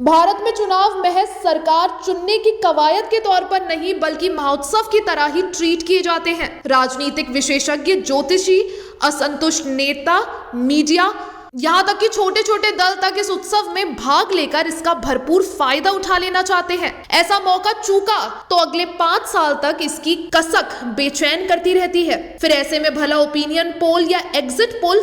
भारत में चुनाव महज सरकार चुनने की कवायद के तौर पर नहीं बल्कि महोत्सव की तरह ही ट्रीट किए जाते हैं। राजनीतिक विशेषज्ञ, ज्योतिषी, असंतुष्ट नेता, मीडिया, यहाँ तक कि छोटे छोटे दल तक इस उत्सव में भाग लेकर इसका भरपूर फायदा उठा लेना चाहते हैं। ऐसा मौका चूका तो अगले 5 साल तक इसकी कसक बेचैन करती रहती है। फिर ऐसे में भला ओपिनियन पोल या एग्जिट पोल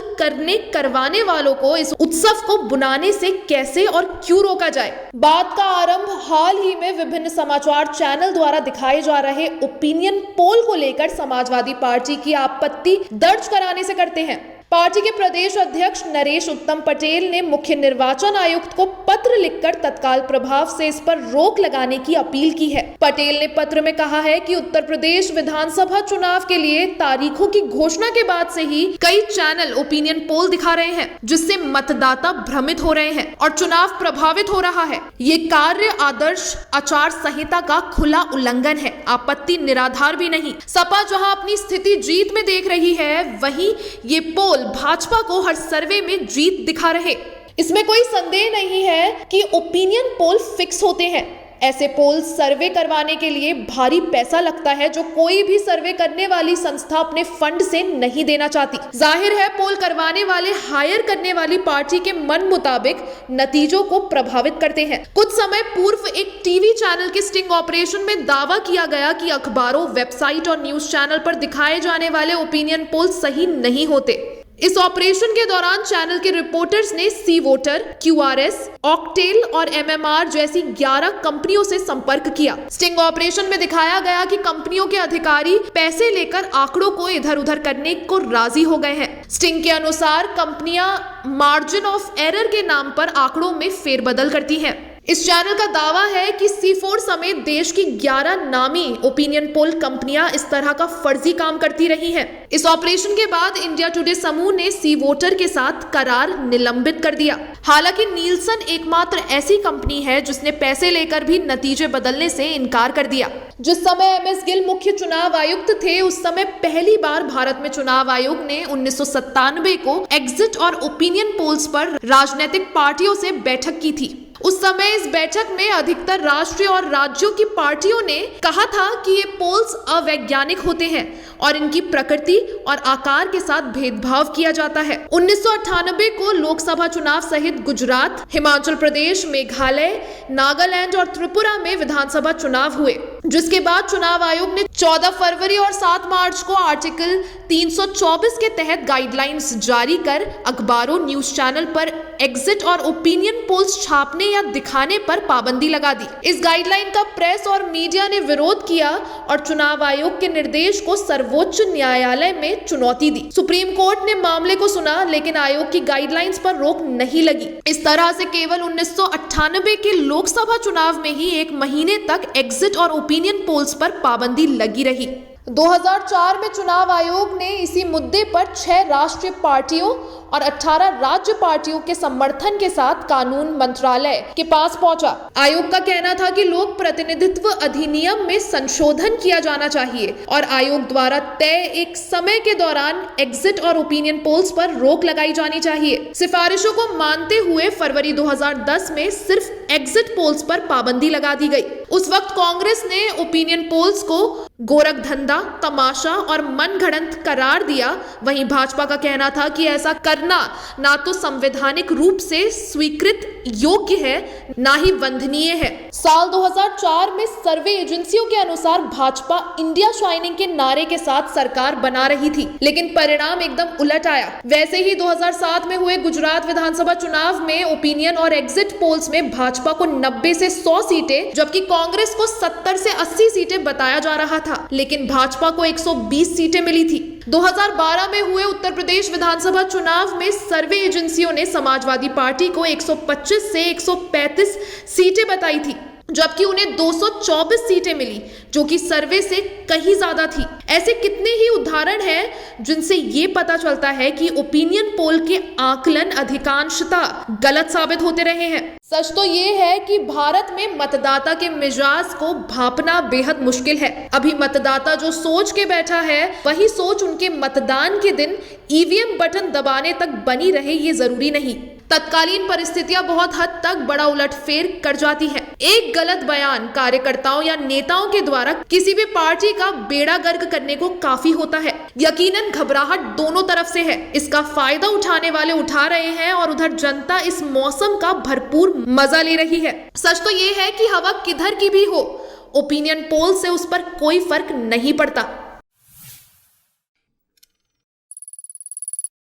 करवाने वालों को इस उत्सव को बुलाने से कैसे और क्यों रोका जाए। बात का आरंभ हाल ही में विभिन्न समाचार चैनल द्वारा दिखाए जा रहे ओपिनियन पोल को लेकर समाजवादी पार्टी की आपत्ति दर्ज कराने से करते हैं। पार्टी के प्रदेश अध्यक्ष नरेश उत्तम पटेल ने मुख्य निर्वाचन आयुक्त को पत्र लिखकर तत्काल प्रभाव से इस पर रोक लगाने की अपील की है। पटेल ने पत्र में कहा है कि उत्तर प्रदेश विधानसभा चुनाव के लिए तारीखों की घोषणा के बाद से ही कई चैनल ओपिनियन पोल दिखा रहे हैं, जिससे मतदाता भ्रमित हो रहे हैं और चुनाव प्रभावित हो रहा है। ये कार्य आदर्श आचार संहिता का खुला उल्लंघन है। आपत्ति निराधार भी नहीं। सपा जहां अपनी स्थिति जीत में देख रही है, वहीं ये पोल भाजपा को हर सर्वे में जीत दिखा रहे। इसमें कोई संदेह नहीं है कि ओपिनियन पोल फिक्स होते हैं। ऐसे पोल सर्वे करवाने के लिए भारी पैसा लगता है, जो कोई भी सर्वे करने वाली संस्था अपने फंड से नहीं देना चाहती। जाहिर है पोल करवाने वाले हायर करने वाली पार्टी के मन मुताबिक नतीजों को प्रभावित करते हैं। कुछ समय पूर्व एक टीवी चैनल के स्टिंग ऑपरेशन में दावा किया गया कि अखबारों, वेबसाइट और न्यूज चैनल पर दिखाए जाने वाले ओपिनियन पोल सही नहीं होते। इस ऑपरेशन के दौरान चैनल के रिपोर्टर्स ने सी वोटर, QRS, ऑक्टेल और MMR जैसी 11 कंपनियों से संपर्क किया। स्टिंग ऑपरेशन में दिखाया गया कि कंपनियों के अधिकारी पैसे लेकर आंकड़ों को इधर उधर करने को राजी हो गए हैं। स्टिंग के अनुसार कंपनियां मार्जिन ऑफ एरर के नाम पर आंकड़ों में फेरबदल करती हैं। इस चैनल का दावा है कि C4 समेत देश की 11 नामी ओपिनियन पोल कंपनियां इस तरह का फर्जी काम करती रही हैं। इस ऑपरेशन के बाद इंडिया टुडे समूह ने सी वोटर के साथ करार निलंबित कर दिया। हालांकि नीलसन एकमात्र ऐसी कंपनी है जिसने पैसे लेकर भी नतीजे बदलने से इनकार कर दिया। जिस समय MS गिल मुख्य चुनाव आयुक्त थे, उस समय पहली बार भारत में चुनाव आयोग ने 1997 को एग्जिट और ओपिनियन पोल्स पर राजनीतिक पार्टियों से बैठक की थी। उस समय इस बैठक में अधिकतर राष्ट्रीय और राज्यों की पार्टियों ने कहा था कि ये पोल्स अवैज्ञानिक होते हैं और इनकी प्रकृति और आकार के साथ भेदभाव किया जाता है। 1998 को लोकसभा चुनाव सहित गुजरात, हिमाचल प्रदेश, मेघालय, नागालैंड और त्रिपुरा में विधानसभा चुनाव हुए, जिसके बाद चुनाव आयोग ने 14 फरवरी और 7 मार्च को आर्टिकल 324 के तहत गाइडलाइंस जारी कर अखबारों, न्यूज चैनल पर एग्जिट और ओपिनियन पोल्स छापने या दिखाने पर पाबंदी लगा दी। इस गाइडलाइन का प्रेस और मीडिया ने विरोध किया और चुनाव आयोग के निर्देश को सर्वोच्च न्यायालय में चुनौती दी। सुप्रीम कोर्ट ने मामले को सुना, लेकिन आयोग की गाइडलाइंस पर रोक नहीं लगी। इस तरह से केवल 1998 के लोकसभा चुनाव में ही 1 महीने तक एग्जिट और ओपिनियन पोल्स पर पाबंदी लगी रही। 2004 में चुनाव आयोग ने इसी मुद्दे पर 6 राष्ट्रीय पार्टियों और 18 राज्य पार्टियों के समर्थन के साथ कानून मंत्रालय के पास पहुंचा। आयोग का कहना था कि लोक प्रतिनिधित्व अधिनियम में संशोधन किया जाना चाहिए और आयोग द्वारा तय एक समय के दौरान एग्जिट और ओपिनियन पोल्स पर रोक लगाई जानी चाहिए। सिफारिशों को मानते हुए फरवरी 2010 में सिर्फ एग्जिट पोल्स पर पाबंदी लगा दी गई। उस वक्त कांग्रेस ने ओपिनियन पोल्स को गोरख धंधा, तमाशा और मनगढ़ंत करार दिया। वहीं भाजपा का कहना था कि ऐसा करना ना तो संवैधानिक रूप से स्वीकृत योग्य है, ना ही वंदनीय है। साल 2004 में सर्वे एजेंसियों के अनुसार भाजपा इंडिया शाइनिंग के नारे के साथ सरकार बना रही थी, लेकिन परिणाम एकदम उलट आया। वैसे ही 2007 में हुए गुजरात विधानसभा चुनाव में ओपिनियन और एग्जिट पोल्स में भाजपा को 90 से 100 सीटें, जबकि कांग्रेस को 70 से 80 सीटें बताया जा रहा था, लेकिन भाजपा को 120 सीटें मिली थी। 2012 में हुए उत्तर प्रदेश विधानसभा चुनाव में सर्वे एजेंसियों ने समाजवादी पार्टी को 125 से 135 सीटें बताई थी, जबकि उन्हें 224 सीटें मिली, जो कि सर्वे से कहीं ज्यादा थी। ऐसे कितने ही उदाहरण हैं जिनसे ये पता चलता है कि ओपिनियन पोल के आकलन अधिकांशतः गलत साबित होते रहे हैं। सच तो ये है कि भारत में मतदाता के मिजाज को भांपना बेहद मुश्किल है। अभी मतदाता जो सोच के बैठा है, वही सोच उनके मतदान के दिन ईवीएम बटन दबाने तक बनी रहे, ये जरूरी नहीं। तत्कालीन परिस्थितियां बहुत हद तक बड़ा उलटफेर कर जाती हैं। एक गलत बयान कार्यकर्ताओं या नेताओं के द्वारा किसी भी पार्टी का बेड़ा गर्क करने को काफी होता है। यकीनन घबराहट दोनों तरफ से है। इसका फायदा उठाने वाले उठा रहे हैं और उधर जनता इस मौसम का भरपूर मजा ले रही है। सच तो ये है कि हवा किधर की भी हो, ओपिनियन पोल से उस पर कोई फर्क नहीं पड़ता।